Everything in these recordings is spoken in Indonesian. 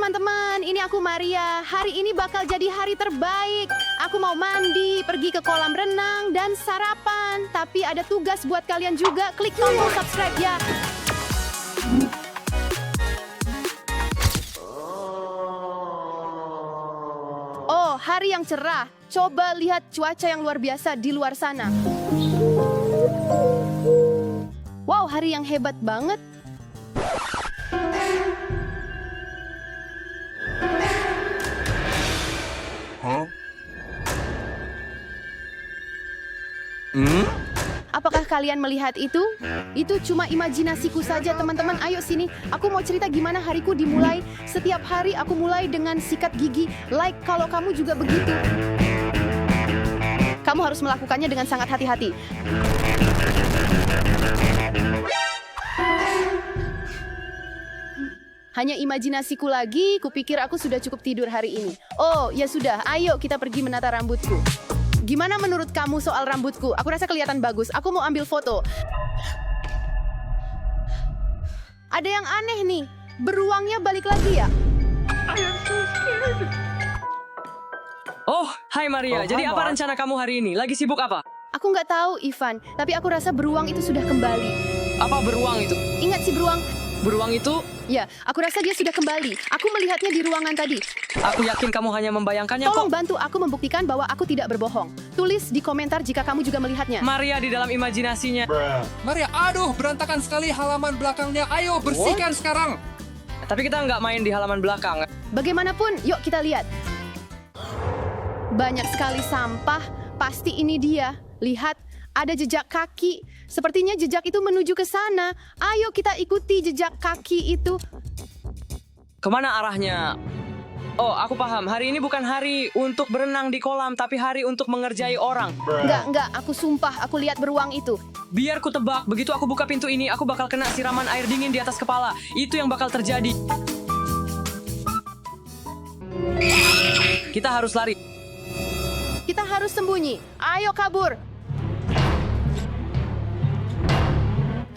teman-teman, ini aku Maria. Hari ini bakal jadi hari terbaik. Aku mau mandi, pergi ke kolam renang, dan sarapan. Tapi ada tugas buat kalian juga. Klik tombol subscribe ya. Oh, hari yang cerah. Coba lihat cuaca yang luar biasa di luar sana. Wow, hari yang hebat banget. Apakah kalian melihat itu? Itu cuma imajinasiku saja, teman-teman. Ayo sini, aku mau cerita gimana hariku dimulai. Setiap hari aku mulai dengan sikat gigi. Like kalau kamu juga begitu. Kamu harus melakukannya dengan sangat hati-hati. Hanya imajinasiku lagi, kupikir aku sudah cukup tidur hari ini. Oh, ya sudah, ayo kita pergi menata rambutku. Gimana menurut kamu soal rambutku? Aku rasa kelihatan bagus. Aku mau ambil foto. Ada yang aneh nih. Beruangnya balik lagi ya? Oh, hai Maria. Jadi apa rencana kamu hari ini? Lagi sibuk apa? Aku nggak tahu, Ivan. Tapi aku rasa beruang itu sudah kembali. Apa beruang itu? Ingat si beruang? Beruang itu? Ya, aku rasa dia sudah kembali. Aku melihatnya di ruangan tadi. Aku yakin kamu hanya membayangkannya Tolong kok. bantu aku membuktikan bahwa aku tidak berbohong. Tulis di komentar jika kamu juga melihatnya. Maria di dalam imajinasinya. Maria, aduh, berantakan sekali halaman belakangnya. Ayo, bersihkan sekarang. Tapi kita nggak main di halaman belakang. Bagaimanapun, yuk kita lihat. Banyak sekali sampah. Pasti ini dia. Lihat, ada jejak kaki. Sepertinya jejak itu menuju ke sana. Ayo kita ikuti jejak kaki itu. Kemana arahnya? Oh, aku paham. Hari ini bukan hari untuk berenang di kolam, tapi hari untuk mengerjai orang. Enggak, aku sumpah, aku lihat beruang itu. Biar ku tebak, begitu aku buka pintu ini, aku bakal kena siraman air dingin di atas kepala. Itu yang bakal terjadi. Kita harus lari. Kita harus sembunyi. Ayo kabur.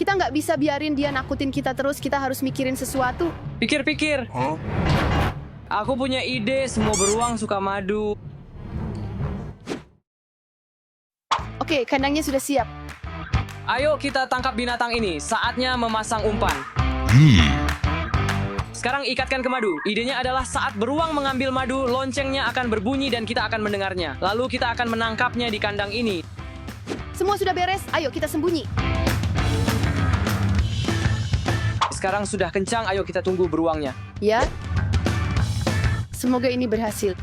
Kita nggak bisa biarin dia nakutin kita terus. Kita harus mikirin sesuatu. Pikir-pikir. Aku punya ide, semua beruang suka madu. Oke, kandangnya sudah siap. Ayo kita tangkap binatang ini, saatnya memasang umpan. Sekarang ikatkan ke madu. Idenya adalah saat beruang mengambil madu, loncengnya akan berbunyi dan kita akan mendengarnya. Lalu kita akan menangkapnya di kandang ini. Semua sudah beres, ayo kita sembunyi. Sekarang sudah kencang, ayo kita tunggu beruangnya. Ya. Semoga ini berhasil.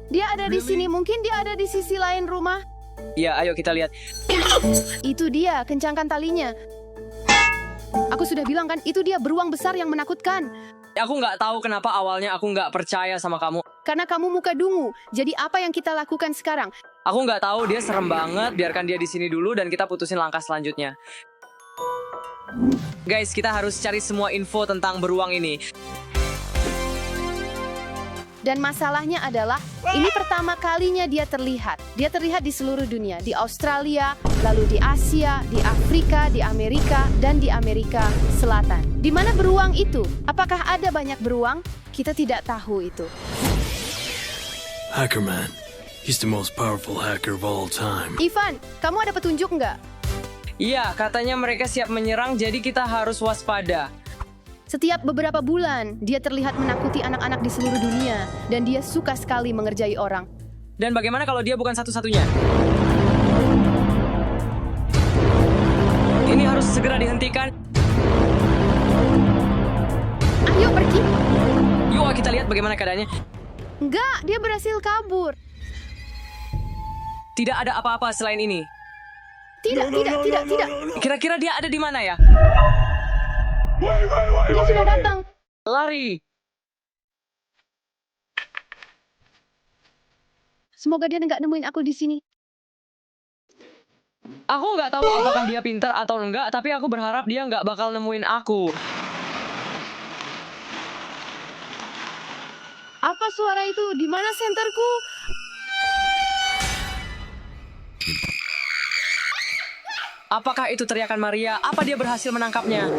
Dia ada di sini, mungkin dia ada di sisi lain rumah. Ya, ayo kita lihat. Itu dia, kencangkan talinya. Aku sudah bilang kan, itu dia beruang besar yang menakutkan. Aku nggak tahu kenapa awalnya aku nggak percaya sama kamu. Karena kamu muka dungu. Jadi apa yang kita lakukan sekarang? Aku nggak tahu, dia serem banget. Biarkan dia di sini dulu dan kita putusin langkah selanjutnya. Guys, kita harus cari semua info tentang beruang ini. Dan masalahnya adalah, ini pertama kalinya dia terlihat. Dia terlihat di seluruh dunia. Di Australia, lalu di Asia, di Afrika, di Amerika, dan di Amerika Selatan. Di mana beruang itu? Apakah ada banyak beruang? Kita tidak tahu itu. Hackerman. He's the most powerful hacker of all time. Ivan, kamu ada petunjuk nggak? Iya, katanya mereka siap menyerang, jadi kita harus waspada. Setiap beberapa bulan, dia terlihat menakuti anak-anak di seluruh dunia. Dan dia suka sekali mengerjai orang. Dan bagaimana kalau dia bukan satu-satunya? Ini harus segera dihentikan. Ayo pergi. Yuk, kita lihat bagaimana keadaannya. Enggak, dia berhasil kabur. Tidak ada apa-apa selain ini. Tidak. Kira-kira dia ada di mana ya? Dia sudah datang. Lari. Semoga dia nggak nemuin aku di sini. Aku nggak tahu apakah dia pintar atau enggak, tapi aku berharap dia nggak bakal nemuin aku. Apa suara itu? Di mana senterku? Apakah itu teriakan Maria? Apa dia berhasil menangkapnya?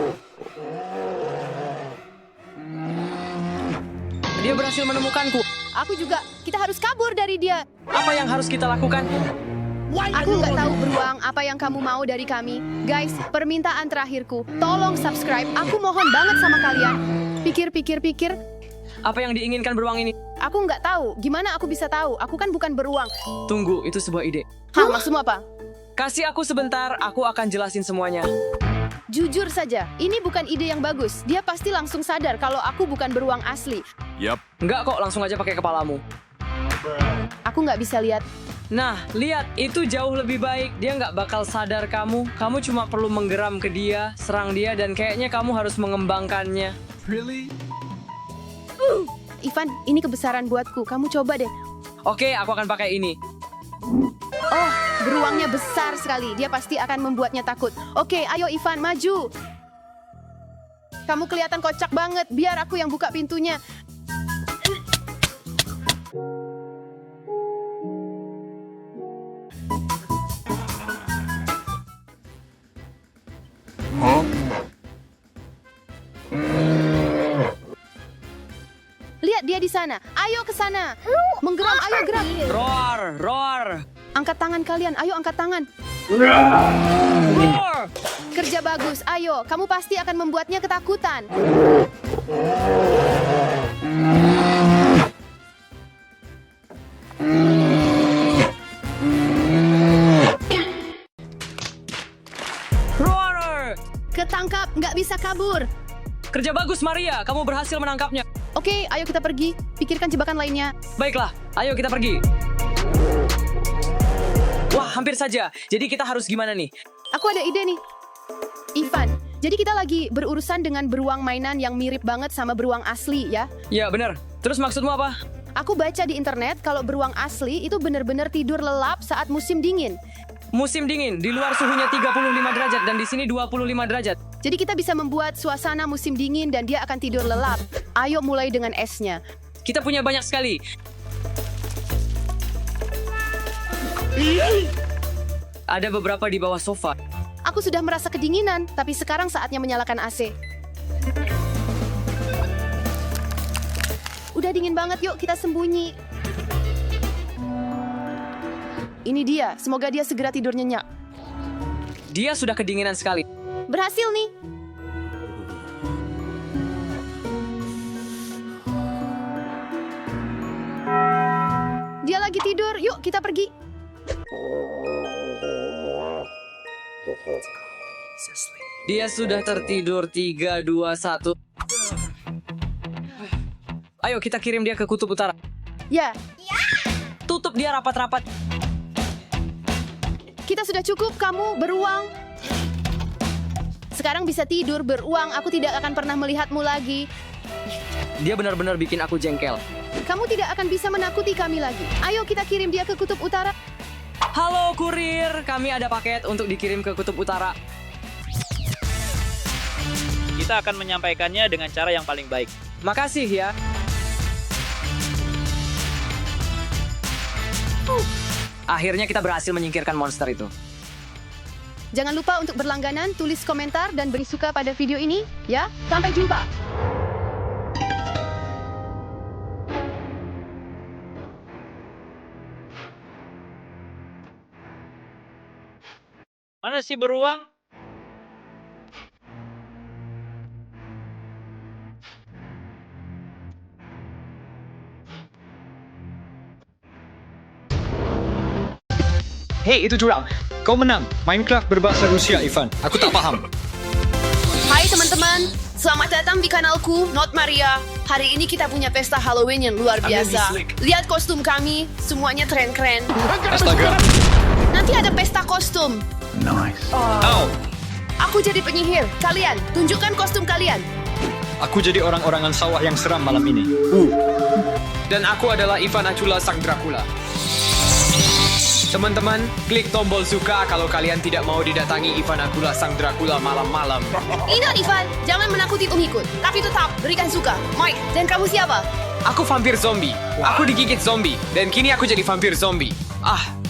dia berhasil menemukanku. Aku juga. Kita harus kabur dari dia. Apa yang harus kita lakukan? Aku nggak tahu beruang apa yang kamu mau dari kami. Guys, permintaan terakhirku. Tolong subscribe. Aku mohon banget sama kalian. Pikir. Apa yang diinginkan beruang ini? Aku nggak tahu. Gimana aku bisa tahu? Aku kan bukan beruang. Tunggu, itu sebuah ide. Hah, maksudmu apa? Kasih aku sebentar, aku akan jelasin semuanya. Jujur saja, ini bukan ide yang bagus. Dia pasti langsung sadar kalau aku bukan beruang asli. Yup. Enggak kok, langsung aja pakai kepalamu. Aku nggak bisa lihat. Nah, lihat, itu jauh lebih baik. Dia nggak bakal sadar kamu. Kamu cuma perlu menggeram ke dia, serang dia, dan kayaknya kamu harus mengembangkannya. Really? Ivan, ini kebesaran buatku. Kamu coba deh. Oke, aku akan pakai ini. Oh, beruangnya besar sekali. Dia pasti akan membuatnya takut. Oke, ayo Ivan, maju. Kamu kelihatan kocak banget. Biar aku yang buka pintunya. Lihat dia di sana. Ayo ke sana. Menggeram, ayo gerak. Roar! Angkat tangan kalian. Ayo angkat tangan. Roar! Kerja bagus. Ayo, kamu pasti akan membuatnya ketakutan. Roar! Ketangkap, nggak bisa kabur. Kerja bagus, Maria. Kamu berhasil menangkapnya. Oke, ayo kita pergi. Pikirkan jebakan lainnya. Baiklah, ayo kita pergi. Wah, hampir saja. Jadi kita harus gimana nih? Aku ada ide nih. Ivan, jadi kita lagi berurusan dengan beruang mainan yang mirip banget sama beruang asli ya. Ya, benar. Terus maksudmu apa? Aku baca di internet kalau beruang asli itu benar-benar tidur lelap saat musim dingin. Musim dingin, di luar suhunya 35 derajat dan di sini 25 derajat. Jadi kita bisa membuat suasana musim dingin dan dia akan tidur lelap. Ayo mulai dengan esnya. Kita punya banyak sekali. Ada beberapa di bawah sofa. Aku sudah merasa kedinginan, tapi sekarang saatnya menyalakan AC. Udah dingin banget, yuk kita sembunyi. Ini dia, semoga dia segera tidur nyenyak. Dia sudah kedinginan sekali. Berhasil nih. Dia lagi tidur, yuk kita pergi. Dia sudah tertidur. 3, 2, 1. Ayo kita kirim dia ke kutub utara. Ya, Tutup dia rapat-rapat. kita sudah cukup, kamu beruang. Sekarang bisa tidur beruang, aku tidak akan pernah melihatmu lagi. Dia benar-benar bikin aku jengkel. Kamu tidak akan bisa menakuti kami lagi. Ayo kita kirim dia ke kutub utara. Halo kurir, kami ada paket untuk dikirim ke kutub utara. Kita akan menyampaikannya dengan cara yang paling baik. Makasih ya. Akhirnya kita berhasil menyingkirkan monster itu. Jangan lupa untuk berlangganan, tulis komentar, dan beri suka pada video ini. Ya, sampai jumpa. Mana sih beruang? Hei, itu curang. Kau menang. Minecraft berbahasa Rusia, Ivan. Aku tak paham. Hai teman-teman, selamat datang di kanalku, Not Maria. Hari ini kita punya pesta Halloween yang luar biasa. Lihat kostum kami, semuanya keren-keren. Astaga. Nanti ada pesta kostum. Au. Aku jadi penyihir. Kalian, tunjukkan kostum kalian. Aku jadi orang-orangan sawah yang seram malam ini. Dan aku adalah Ivan Acula sang Dracula. Teman-teman, klik tombol suka kalau kalian tidak mau didatangi Ivan Acula sang Dracula malam-malam. Ingat Ivan, jangan menakuti pengikut. Tapi tetap, berikan suka. Mike, dan kamu siapa? Aku vampir zombie. Aku digigit zombie. Dan kini aku jadi vampir zombie.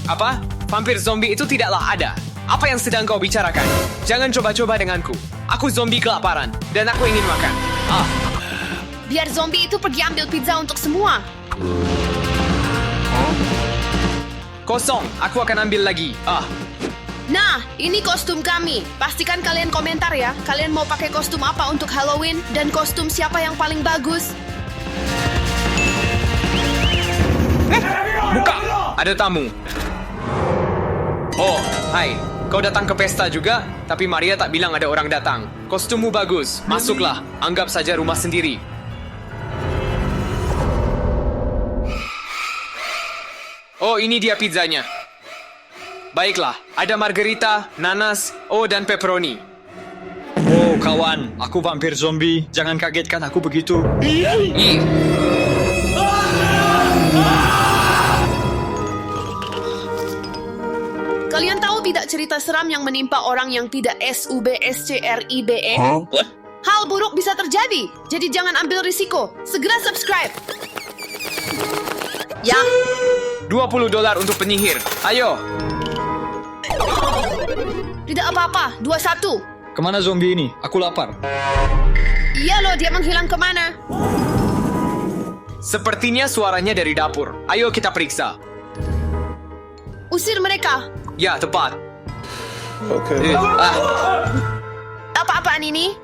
Apa? Vampir zombie itu tidaklah ada. Apa yang sedang kau bicarakan? Jangan coba-coba denganku. Aku zombie kelaparan. Dan aku ingin makan. biar zombie itu pergi ambil pizza untuk semua. Kosong, aku akan ambil lagi. Nah, ini kostum kami. Pastikan kalian komentar ya. Kalian mau pakai kostum apa untuk Halloween? Dan kostum siapa yang paling bagus? Buka! Ada tamu. Oh, hai. Kau datang ke pesta juga? Tapi Maria tak bilang ada orang datang. Kostummu bagus. Masuklah. Anggap saja rumah sendiri. Oh, ini dia pizzanya. Baiklah, ada margarita, nanas, dan pepperoni. Oh, kawan. Aku vampir zombie. Jangan kagetkan aku begitu. Ih, Kalian tahu tidak cerita seram yang menimpa orang yang tidak SUBSCRIBE? Hal buruk bisa terjadi, jadi jangan ambil risiko. Segera subscribe. Ya, $20 untuk penyihir. Ayo. tidak apa-apa. 21. Kemana zombie ini? Aku lapar. Iya loh, dia menghilang kemana? Sepertinya suaranya dari dapur. Ayo kita periksa. Usir mereka. Ya, tepat. Apa-apaan ini?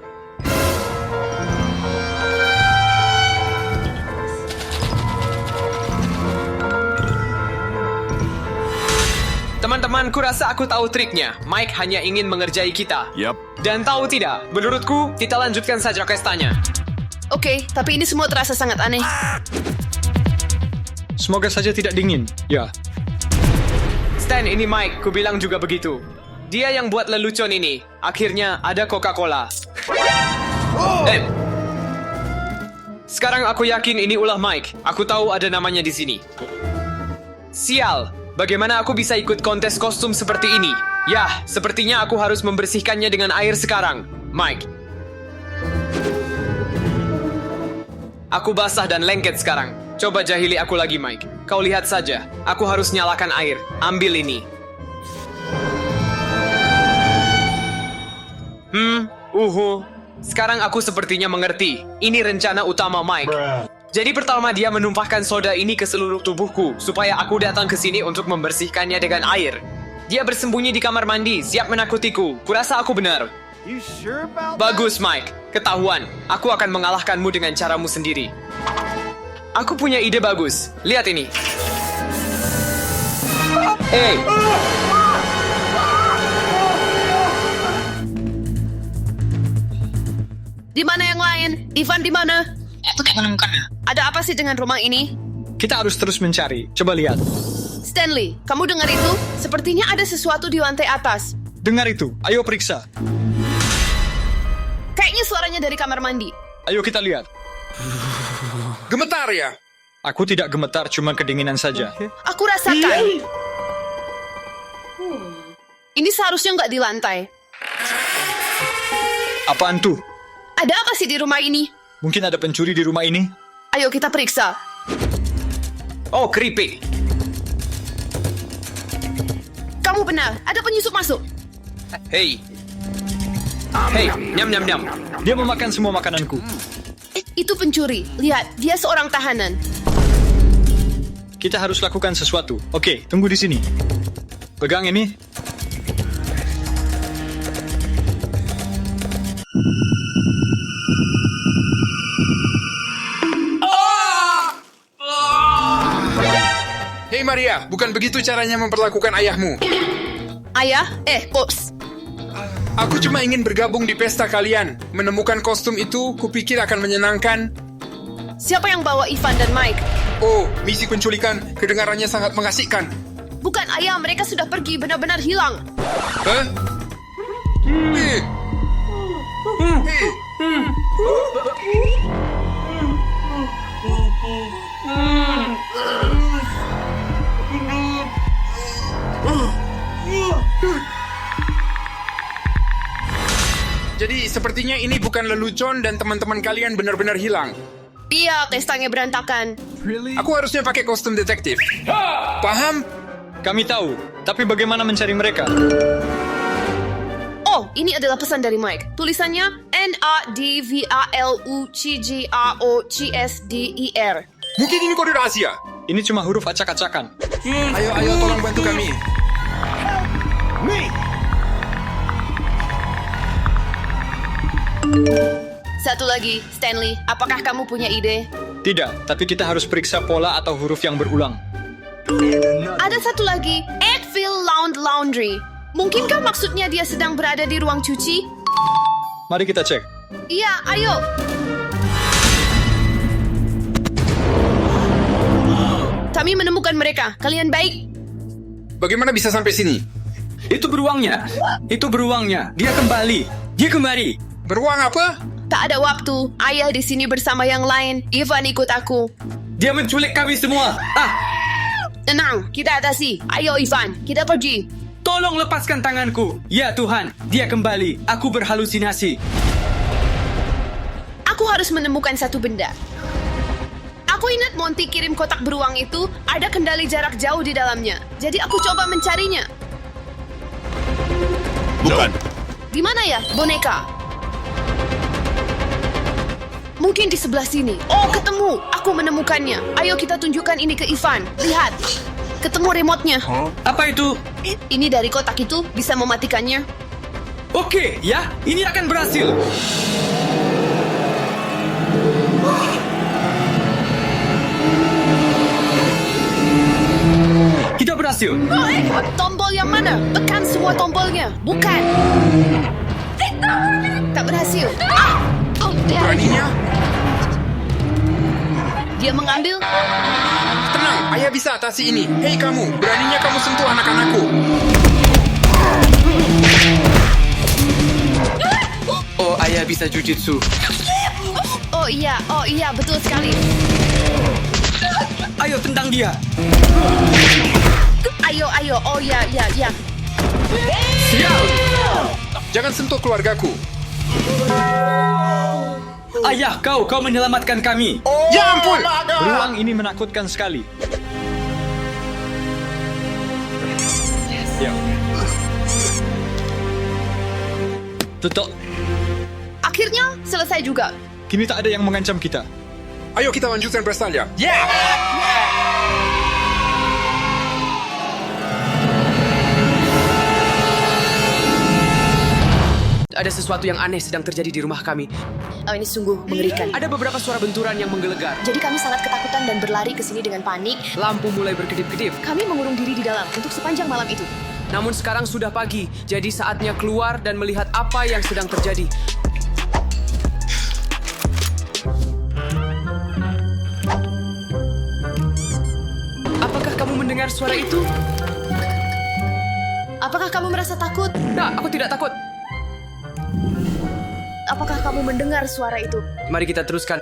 Teman-teman, kurasa aku tahu triknya. Mike hanya ingin mengerjai kita. Yep. Dan tahu tidak, menurutku, kita lanjutkan saja pestanya. Oke, tapi ini semua terasa sangat aneh. Semoga saja tidak dingin. Ya. Stan, ini Mike. Ku bilang juga begitu. Dia yang buat lelucon ini. Akhirnya ada Coca-Cola. Sekarang aku yakin ini ulah Mike. Aku tahu ada namanya di sini. Sial. Bagaimana aku bisa ikut kontes kostum seperti ini? Yah, sepertinya aku harus membersihkannya dengan air sekarang. Mike. Aku basah dan lengket sekarang. Coba jahili aku lagi, Mike. Kau lihat saja. Aku harus nyalakan air. Ambil ini. Sekarang aku sepertinya mengerti. Ini rencana utama Mike. Jadi pertama dia menumpahkan soda ini ke seluruh tubuhku supaya aku datang ke sini untuk membersihkannya dengan air. Dia bersembunyi di kamar mandi, siap menakutiku. Kurasa aku benar. Bagus, Mike. Ketahuan. Aku akan mengalahkanmu dengan caramu sendiri. Aku punya ide bagus. Lihat ini. Di mana yang lain? Ivan di mana? Aku tak menemukannya. Ada apa sih dengan rumah ini? Kita harus terus mencari. Coba lihat. Stanley, kamu dengar itu? Sepertinya ada sesuatu di lantai atas. Dengar itu. Ayo periksa. Kayaknya suaranya dari kamar mandi. Ayo kita lihat. Gemetar ya? Aku tidak gemetar, cuma kedinginan saja. Aku rasakan. Ini seharusnya nggak di lantai. Apaan tuh? Ada apa sih di rumah ini? Mungkin ada pencuri di rumah ini? Ayo kita periksa. Oh, keripik. Kamu benar, ada penyusup masuk. Hei, nyam nyam nyam. Dia memakan semua makananku. Itu pencuri. Lihat, dia seorang tahanan. Kita harus lakukan sesuatu. Oke, tunggu di sini. Pegang ini. Hei Maria, bukan begitu caranya memperlakukan ayahmu. Ayah, Pops. Aku cuma ingin bergabung di pesta kalian. Menemukan kostum itu, kupikir akan menyenangkan. Siapa yang bawa Ivan dan Mike? Oh, misi penculikan. Kedengarannya sangat mengasihkan. Bukan ayah, mereka sudah pergi, benar-benar hilang. Hah? Jadi sepertinya ini bukan lelucon dan teman-teman kalian benar-benar hilang. Iya, pestanya berantakan. Aku harusnya pakai kostum detektif. Paham? Kami tahu, tapi bagaimana mencari mereka? Oh, ini adalah pesan dari Mike. Tulisannya NADVALUCGROCSDER. Mungkin ini kode rahasia. Ini cuma huruf acak-acakan. Ayo, tolong bantu kami. Satu lagi, Stanley. Apakah kamu punya ide? Tidak, tapi kita harus periksa pola atau huruf yang berulang. Ada satu lagi, Edville Laundry. Mungkinkah maksudnya dia sedang berada di ruang cuci? Mari kita cek. Iya, ayo. Kami menemukan mereka. Kalian baik? Bagaimana bisa sampai sini? Itu beruangnya. Dia kembali. Beruang apa? Tak ada waktu. Ayah di sini bersama yang lain. Ivan ikut aku. Dia menculik kami semua. Tenang, kita atasi. Ayo Ivan, kita pergi. Tolong lepaskan tanganku. Ya Tuhan, dia kembali. Aku berhalusinasi. Aku harus menemukan satu benda. Aku ingat Monty kirim kotak beruang itu, ada kendali jarak jauh di dalamnya. Jadi aku coba mencarinya. Bukan. Di mana ya, boneka? Mungkin di sebelah sini. Oh, ketemu. Aku menemukannya. Ayo kita tunjukkan ini ke Ivan. Lihat. Ketemu remote-nya. Apa itu? Ini dari kotak itu, bisa mematikannya. Oke, ya. Ini akan berhasil. Kita berhasil. Tombol yang mana? Tekan semua tombolnya. Bukan. Tak berhasil. Oh, Beraninya? dia mengambil. Tenang, ayah bisa atasi ini. Hei kamu, beraninya kamu sentuh anak-anakku. Oh, ayah bisa jujitsu. Oh iya, betul sekali. Ayo tendang dia. Ayo. Oh ya. Siap. Jangan sentuh keluargaku. Ayah, kau menyelamatkan kami. Ya ampun! Beruang ini menakutkan sekali. Ya. Tutup. Akhirnya selesai juga. Kini tak ada yang mengancam kita. Ayo kita lanjutkan pestanya. Ada sesuatu yang aneh sedang terjadi di rumah kami. Oh, ini sungguh mengerikan. Ada beberapa suara benturan yang menggelegar. Jadi kami sangat ketakutan dan berlari ke sini dengan panik. Lampu mulai berkedip-kedip. Kami mengurung diri di dalam untuk sepanjang malam itu. Namun sekarang sudah pagi, jadi saatnya keluar dan melihat apa yang sedang terjadi. Apakah kamu mendengar suara itu? Apakah kamu merasa takut? Nah, aku tidak takut. Apakah kamu mendengar suara itu? Mari kita teruskan.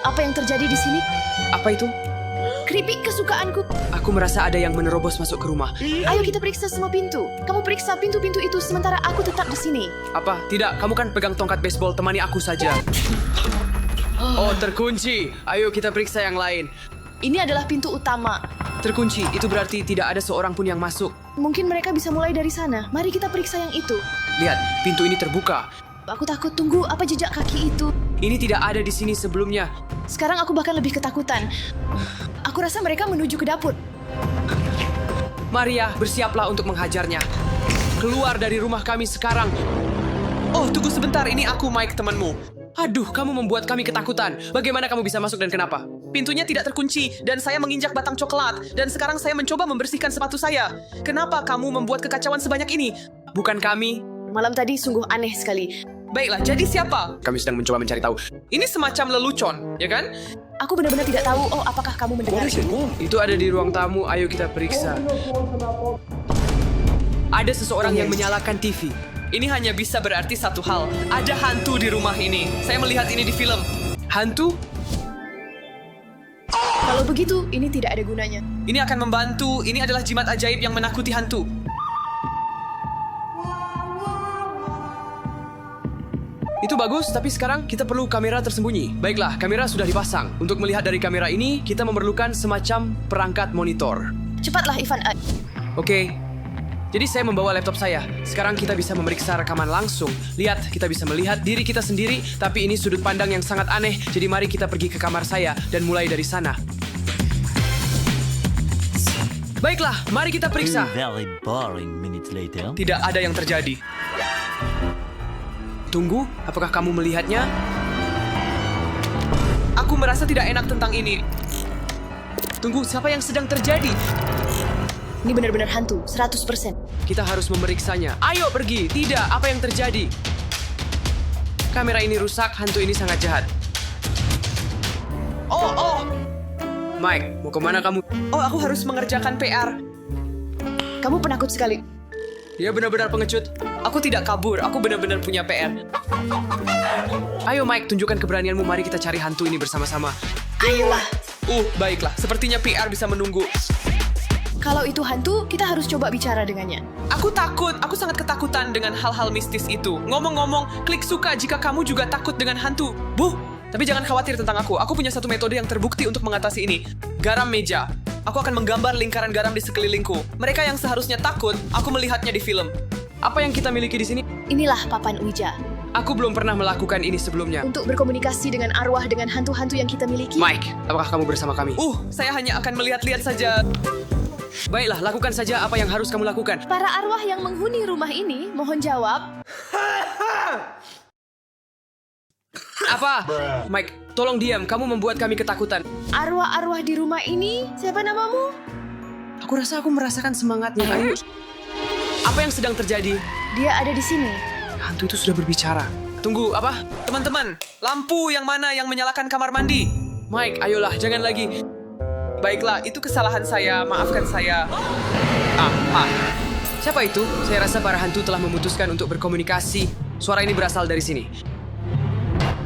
Apa yang terjadi di sini? Apa itu? Keripik kesukaanku. Aku merasa ada yang menerobos masuk ke rumah. Ayo kita periksa semua pintu. Kamu periksa pintu-pintu itu sementara aku tetap di sini. Apa? Tidak, kamu kan pegang tongkat baseball, temani aku saja. Oh, terkunci. Ayo kita periksa yang lain. Ini adalah pintu utama. Terkunci, itu berarti tidak ada seorang pun yang masuk. Mungkin mereka bisa mulai dari sana. Mari kita periksa yang itu. Lihat, pintu ini terbuka. Aku takut. Tunggu, apa jejak kaki itu? Ini tidak ada di sini sebelumnya. Sekarang aku bahkan lebih ketakutan. Aku rasa mereka menuju ke dapur. Maria, bersiaplah untuk menghajarnya. Keluar dari rumah kami sekarang. Oh, tunggu sebentar. Ini aku, Mike, temanmu. Aduh, kamu membuat kami ketakutan. Bagaimana kamu bisa masuk dan kenapa? Pintunya tidak terkunci dan saya menginjak batang coklat. Dan sekarang saya mencoba membersihkan sepatu saya. Kenapa kamu membuat kekacauan sebanyak ini? Bukan kami. Malam tadi sungguh aneh sekali. Baiklah, jadi siapa? Kami sedang mencoba mencari tahu. Ini semacam lelucon, ya kan? Aku benar-benar tidak tahu. Oh, apakah kamu mendengar? Itu ada di ruang tamu. Ayo kita periksa. Ada seseorang yang menyalakan TV. Ini hanya bisa berarti satu hal. Ada hantu di rumah ini. Saya melihat ini di film. Hantu? Kalau begitu, ini tidak ada gunanya. Ini akan membantu. Ini adalah jimat ajaib yang menakuti hantu. Itu bagus, tapi sekarang kita perlu kamera tersembunyi. Baiklah, kamera sudah dipasang. Untuk melihat dari kamera ini, kita memerlukan semacam perangkat monitor. Cepatlah, Ivan. Oke. Jadi saya membawa laptop saya. Sekarang kita bisa memeriksa rekaman langsung. Lihat, kita bisa melihat diri kita sendiri, tapi ini sudut pandang yang sangat aneh. Jadi mari kita pergi ke kamar saya dan mulai dari sana. Baiklah, mari kita periksa. Very boring minutes later. Tidak ada yang terjadi. Tunggu, apakah kamu melihatnya? Aku merasa tidak enak tentang ini. Tunggu, siapa yang sedang terjadi? Ini benar-benar hantu, 100%. Kita harus memeriksanya. Ayo pergi. Tidak, apa yang terjadi? Kamera ini rusak, hantu ini sangat jahat. Oh. Mike, mau kemana kamu? Oh, aku harus mengerjakan PR. Kamu penakut sekali. Dia benar-benar pengecut. Aku tidak kabur, aku benar-benar punya PR. Ayo Mike, tunjukkan keberanianmu. Mari kita cari hantu ini bersama-sama. Ayolah. Baiklah. Sepertinya PR bisa menunggu. Kalau itu hantu, kita harus coba bicara dengannya. Aku takut. Aku sangat ketakutan dengan hal-hal mistis itu. Ngomong-ngomong, klik suka jika kamu juga takut dengan hantu. Tapi jangan khawatir tentang aku. Aku punya satu metode yang terbukti untuk mengatasi ini. Garam meja. Aku akan menggambar lingkaran garam di sekelilingku. Mereka yang seharusnya takut, aku melihatnya di film. Apa yang kita miliki di sini? Inilah papan Ouija. Aku belum pernah melakukan ini sebelumnya. Untuk berkomunikasi dengan arwah dengan hantu-hantu yang kita miliki. Mike, apakah kamu bersama kami? Saya hanya akan melihat-lihat saja. Baiklah, lakukan saja apa yang harus kamu lakukan. Para arwah yang menghuni rumah ini, mohon jawab. Apa? Mike, tolong diam. Kamu membuat kami ketakutan. Arwah-arwah di rumah ini, siapa namamu? Aku rasa aku merasakan semangatnya. Ayo. Apa yang sedang terjadi? Dia ada di sini. Hantu itu sudah berbicara. Tunggu, apa? Teman-teman, lampu yang mana yang menyalakan kamar mandi? Mike, ayolah, jangan lagi. Baiklah, itu kesalahan saya. Maafkan saya. Siapa itu? Saya rasa para hantu telah memutuskan untuk berkomunikasi. Suara ini berasal dari sini.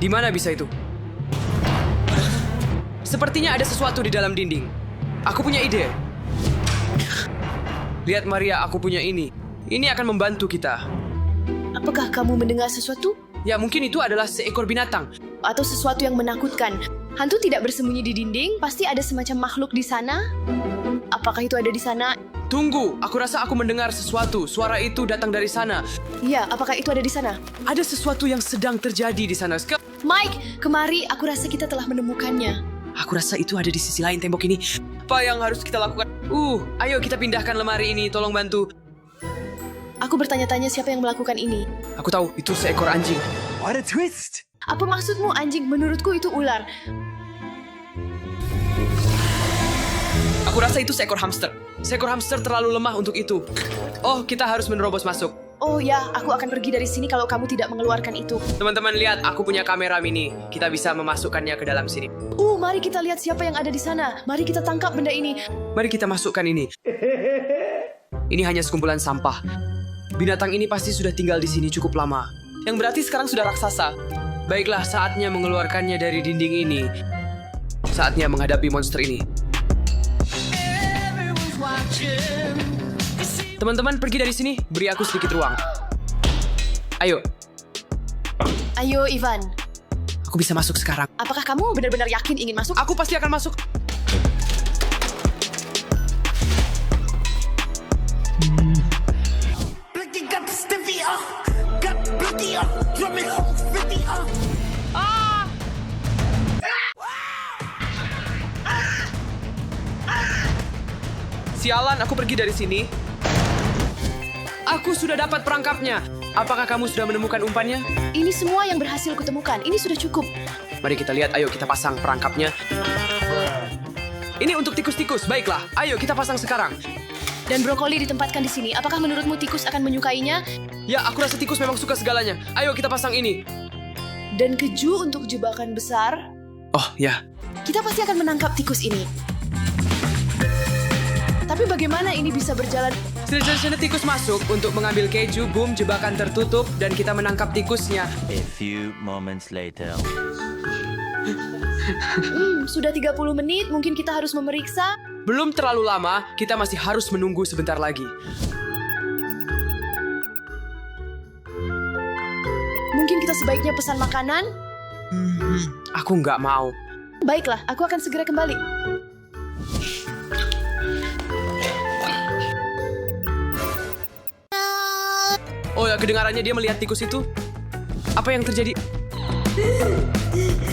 Di mana bisa itu? Sepertinya ada sesuatu di dalam dinding. Aku punya ide. Lihat Maria, aku punya ini. Ini akan membantu kita. Apakah kamu mendengar sesuatu? Ya, mungkin itu adalah seekor binatang. Atau sesuatu yang menakutkan. Hantu tidak bersembunyi di dinding, pasti ada semacam makhluk di sana. Apakah itu ada di sana? Tunggu, aku rasa aku mendengar sesuatu. Suara itu datang dari sana. Iya, apakah itu ada di sana? Ada sesuatu yang sedang terjadi di sana. Mike, kemari, aku rasa kita telah menemukannya. Aku rasa itu ada di sisi lain tembok ini. Apa yang harus kita lakukan? Ayo kita pindahkan lemari ini, tolong bantu. Aku bertanya-tanya siapa yang melakukan ini. Aku tahu, itu seekor anjing. What a twist! Apa maksudmu anjing? Menurutku itu ular. Aku rasa itu seekor hamster. Seekor hamster terlalu lemah untuk itu. Oh, kita harus menerobos masuk. Oh ya, aku akan pergi dari sini kalau kamu tidak mengeluarkan itu. Teman-teman lihat, aku punya kamera mini. Kita bisa memasukkannya ke dalam sini. Mari kita lihat siapa yang ada di sana. Mari kita tangkap benda ini. Mari kita masukkan ini. Ini hanya sekumpulan sampah. Binatang ini pasti sudah tinggal di sini cukup lama. Yang berarti sekarang sudah raksasa. Baiklah, saatnya mengeluarkannya dari dinding ini. Saatnya menghadapi monster ini. Teman-teman, pergi dari sini. Beri aku sedikit ruang. Ayo. Ayo, Ivan. Aku bisa masuk sekarang. Apakah kamu benar-benar yakin ingin masuk? Aku pasti akan masuk. Sialan, aku pergi dari sini. Aku sudah dapat perangkapnya. Apakah kamu sudah menemukan umpannya? Ini semua yang berhasil kutemukan. Ini sudah cukup. Mari kita lihat, ayo kita pasang perangkapnya. Ini untuk tikus-tikus, baiklah. Ayo kita pasang sekarang. Dan brokoli ditempatkan di sini. Apakah menurutmu tikus akan menyukainya? Ya, aku rasa tikus memang suka segalanya. Ayo kita pasang ini. Dan keju untuk jebakan besar. Oh, ya. Kita pasti akan menangkap tikus ini. Tapi bagaimana ini bisa berjalan? Sini tikus masuk untuk mengambil keju, boom, jebakan tertutup, dan kita menangkap tikusnya. A few moments later. Sudah 30 menit, mungkin kita harus memeriksa. Belum terlalu lama, kita masih harus menunggu sebentar lagi. Mungkin kita sebaiknya pesan makanan? Aku nggak mau. Baiklah, aku akan segera kembali. Oh ya, kedengarannya dia melihat tikus itu. Apa yang terjadi?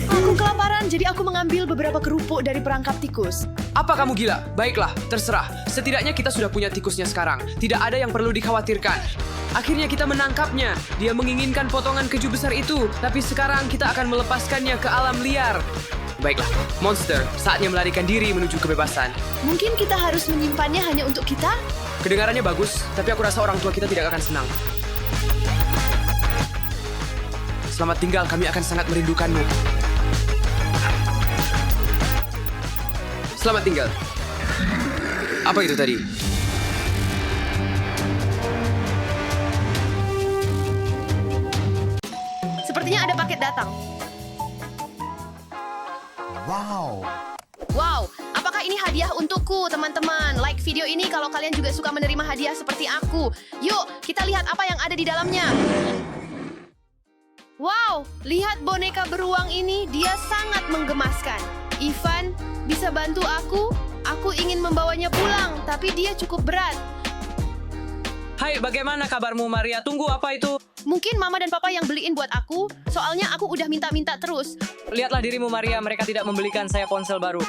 Aku kelaparan, jadi aku mengambil beberapa kerupuk dari perangkap tikus. Apa kamu gila? Baiklah, terserah. Setidaknya kita sudah punya tikusnya sekarang. Tidak ada yang perlu dikhawatirkan. Akhirnya kita menangkapnya. Dia menginginkan potongan keju besar itu, tapi sekarang kita akan melepaskannya ke alam liar. Baiklah, monster, saatnya melarikan diri menuju kebebasan. Mungkin kita harus menyimpannya hanya untuk kita? Kedengarannya bagus, tapi aku rasa orang tua kita tidak akan senang. Selamat tinggal, kami akan sangat merindukanmu. Selamat tinggal. Apa itu tadi? Sepertinya ada paket datang. Wow, apakah ini hadiah untukku, teman-teman? Like video ini kalau kalian juga suka menerima hadiah seperti aku. Yuk, kita lihat apa yang ada di dalamnya. Wow, lihat boneka beruang ini, dia sangat menggemaskan. Ivan, bisa bantu aku? Aku ingin membawanya pulang, tapi dia cukup berat. Hai, bagaimana kabarmu Maria? Tunggu, apa itu? Mungkin mama dan papa yang beliin buat aku, soalnya aku udah minta-minta terus. Lihatlah dirimu Maria, mereka tidak membelikan saya ponsel baru.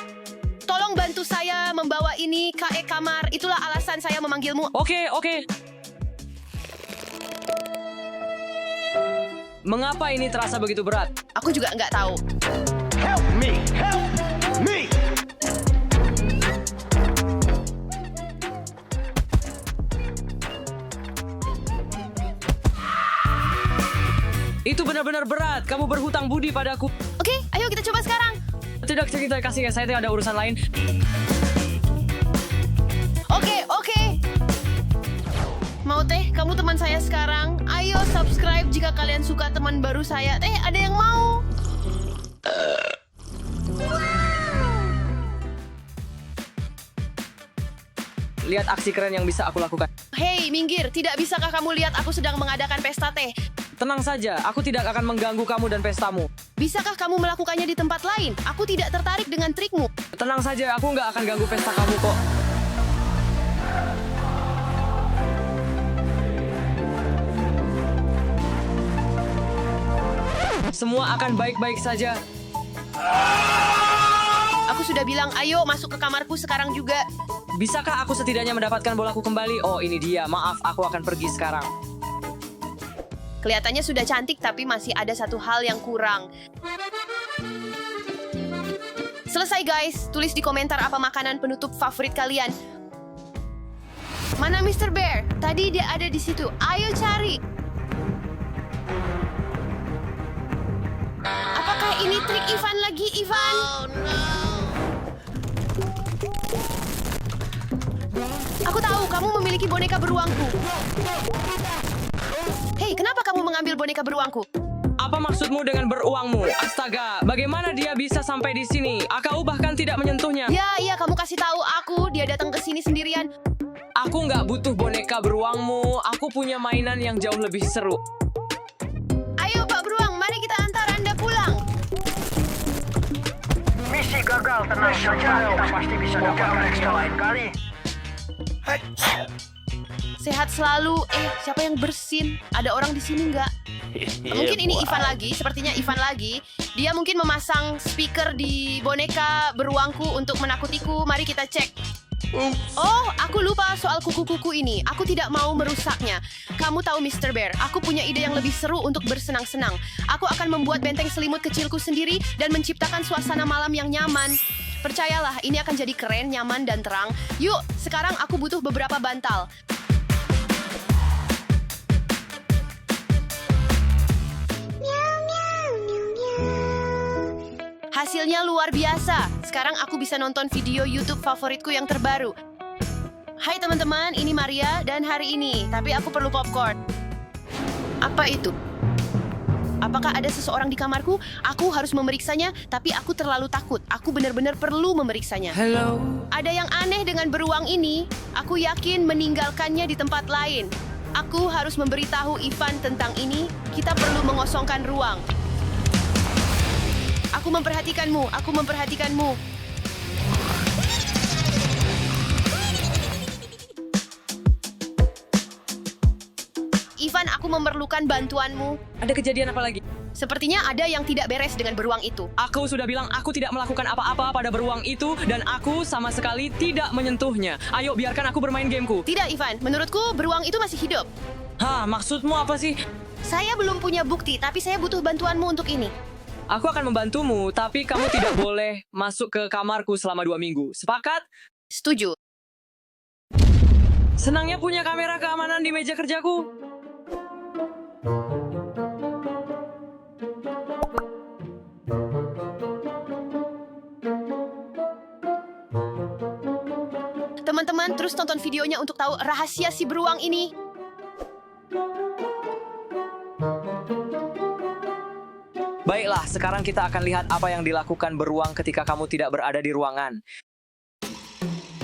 Tolong bantu saya membawa ini ke kamar, itulah alasan saya memanggilmu. Oke. Mengapa ini terasa begitu berat? Aku juga nggak tahu. Itu benar-benar berat. Kamu berhutang budi padaku. Oke, ayo kita coba sekarang. Tidak, cerita kasih ya, saya tidak ada urusan lain. Oke. Mau teh, kamu teman saya sekarang. Ayo subscribe jika kalian suka teman baru saya. Teh, ada yang mau? Lihat aksi keren yang bisa aku lakukan. Hei, minggir. Tidak bisakah kamu lihat aku sedang mengadakan pesta teh? Tenang saja, aku tidak akan mengganggu kamu dan pestamu. Bisakah kamu melakukannya di tempat lain? Aku tidak tertarik dengan trikmu. Tenang saja, aku nggak akan ganggu pesta kamu kok. Semua akan baik-baik saja. Aku sudah bilang, ayo masuk ke kamarku sekarang juga. Bisakah aku setidaknya mendapatkan bolaku kembali? Oh, ini dia. Maaf, aku akan pergi sekarang. Kelihatannya sudah cantik, tapi masih ada satu hal yang kurang. Selesai guys, tulis di komentar apa makanan penutup favorit kalian. Mana Mr. Bear? Tadi dia ada di situ. Ayo cari. Apakah ini trik Ivan lagi, Ivan? Oh no. Aku tahu kamu memiliki boneka beruangku. Hei, kenapa kamu mengambil boneka beruangku? Apa maksudmu dengan beruangmu? Astaga, bagaimana dia bisa sampai di sini? Kau bahkan tidak menyentuhnya. Ya, kamu kasih tahu aku. Dia datang ke sini sendirian. Aku nggak butuh boneka beruangmu. Aku punya mainan yang jauh lebih seru. Ayo Pak Beruang, mari kita antar Anda pulang. Misi gagal, tenang saja. Kita pasti bisa dapatkan yang lain kali. Sehat selalu. Siapa yang bersin? Ada orang di sini nggak? Mungkin ini Ivan lagi. Sepertinya Ivan lagi. Dia mungkin memasang speaker di boneka beruangku untuk menakutiku. Mari kita cek. Oh, aku lupa soal kuku-kuku ini. Aku tidak mau merusaknya. Kamu tahu Mr. Bear, aku punya ide yang lebih seru untuk bersenang-senang. Aku akan membuat benteng selimut kecilku sendiri dan menciptakan suasana malam yang nyaman. Percayalah, ini akan jadi keren, nyaman, dan terang. Yuk, sekarang aku butuh beberapa bantal. Hasilnya luar biasa. Sekarang aku bisa nonton video YouTube favoritku yang terbaru. Hai teman-teman, ini Maria dan hari ini, tapi aku perlu popcorn. Apa itu? Apakah ada seseorang di kamarku? Aku harus memeriksanya, tapi aku terlalu takut. Aku benar-benar perlu memeriksanya. Hello. Ada yang aneh dengan beruang ini. Aku yakin meninggalkannya di tempat lain. Aku harus memberitahu Ivan tentang ini. Kita perlu mengosongkan ruang. Aku memperhatikanmu. Ivan, aku aku memerlukan bantuanmu. Ada kejadian apa lagi? Sepertinya ada yang tidak beres dengan beruang itu. Aku sudah bilang aku tidak melakukan apa-apa pada beruang itu dan aku sama sekali tidak menyentuhnya. Ayo biarkan aku bermain gameku. Tidak, Ivan. Menurutku beruang itu masih hidup. Hah, maksudmu apa sih? Saya belum punya bukti, tapi saya butuh bantuanmu untuk ini. Aku akan membantumu, tapi kamu tidak boleh masuk ke kamarku selama 2 minggu. Sepakat? Setuju. Senangnya punya kamera keamanan di meja kerjaku. Teman-teman, terus tonton videonya untuk tahu rahasia si beruang ini. Baiklah, sekarang kita akan lihat apa yang dilakukan beruang ketika kamu tidak berada di ruangan.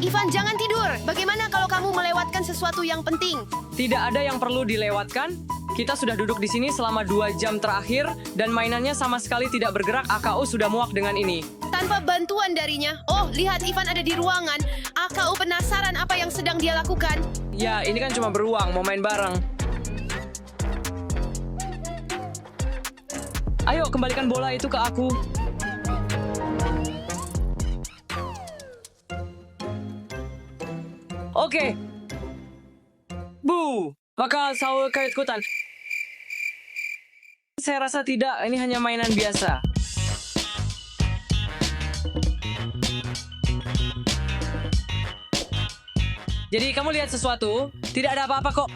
Ivan, jangan tidur. Bagaimana kalau kamu melewatkan sesuatu yang penting? Tidak ada yang perlu dilewatkan. Kita sudah duduk di sini selama 2 jam terakhir dan mainannya sama sekali tidak bergerak. AKU sudah muak dengan ini. Tanpa bantuan darinya. Oh, lihat Ivan ada di ruangan. AKU penasaran apa yang sedang dia lakukan. Ya, ini kan cuma beruang, mau main bareng. Ayo, kembalikan bola itu ke aku. Oke. Bu, bakal sahur ikut-ikutan. Saya rasa tidak, ini hanya mainan biasa. Jadi kamu lihat sesuatu? Tidak ada apa-apa kok.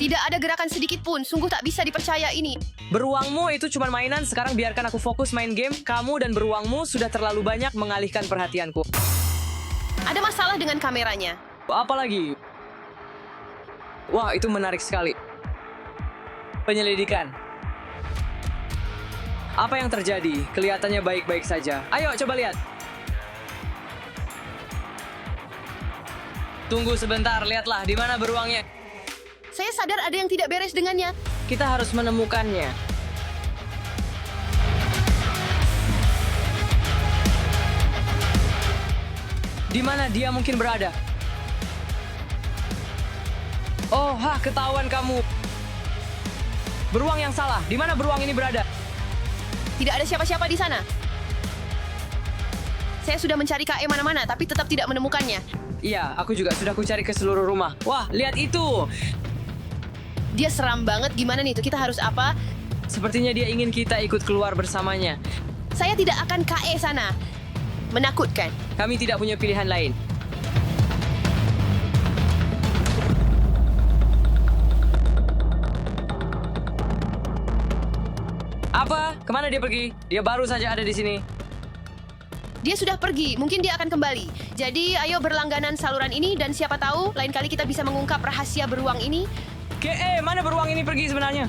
Tidak ada gerakan sedikit pun. Sungguh tak bisa dipercaya ini. Beruangmu itu cuma mainan, sekarang biarkan aku fokus main game. Kamu dan beruangmu sudah terlalu banyak mengalihkan perhatianku. Ada masalah dengan kameranya. Apa lagi? Wah, itu menarik sekali. Penyelidikan. Apa yang terjadi? Kelihatannya baik-baik saja. Ayo, coba lihat. Tunggu sebentar, lihatlah di mana beruangnya. Saya sadar ada yang tidak beres dengannya. Kita harus menemukannya. Di mana dia mungkin berada? Oh, ketahuan kamu. Beruang yang salah. Di mana beruang ini berada? Tidak ada siapa-siapa di sana. Saya sudah mencari KE mana-mana, tapi tetap tidak menemukannya. Iya, aku juga sudah kucari ke seluruh rumah. Wah, lihat itu. Dia seram banget. Gimana nih? Kita harus apa? Sepertinya dia ingin kita ikut keluar bersamanya. Saya tidak akan KE sana. Menakutkan. Kami tidak punya pilihan lain. Apa? Kemana dia pergi? Dia baru saja ada di sini. Dia sudah pergi. Mungkin dia akan kembali. Jadi, ayo berlangganan saluran ini dan siapa tahu lain kali kita bisa mengungkap rahasia beruang ini. KE, mana beruang ini pergi sebenarnya?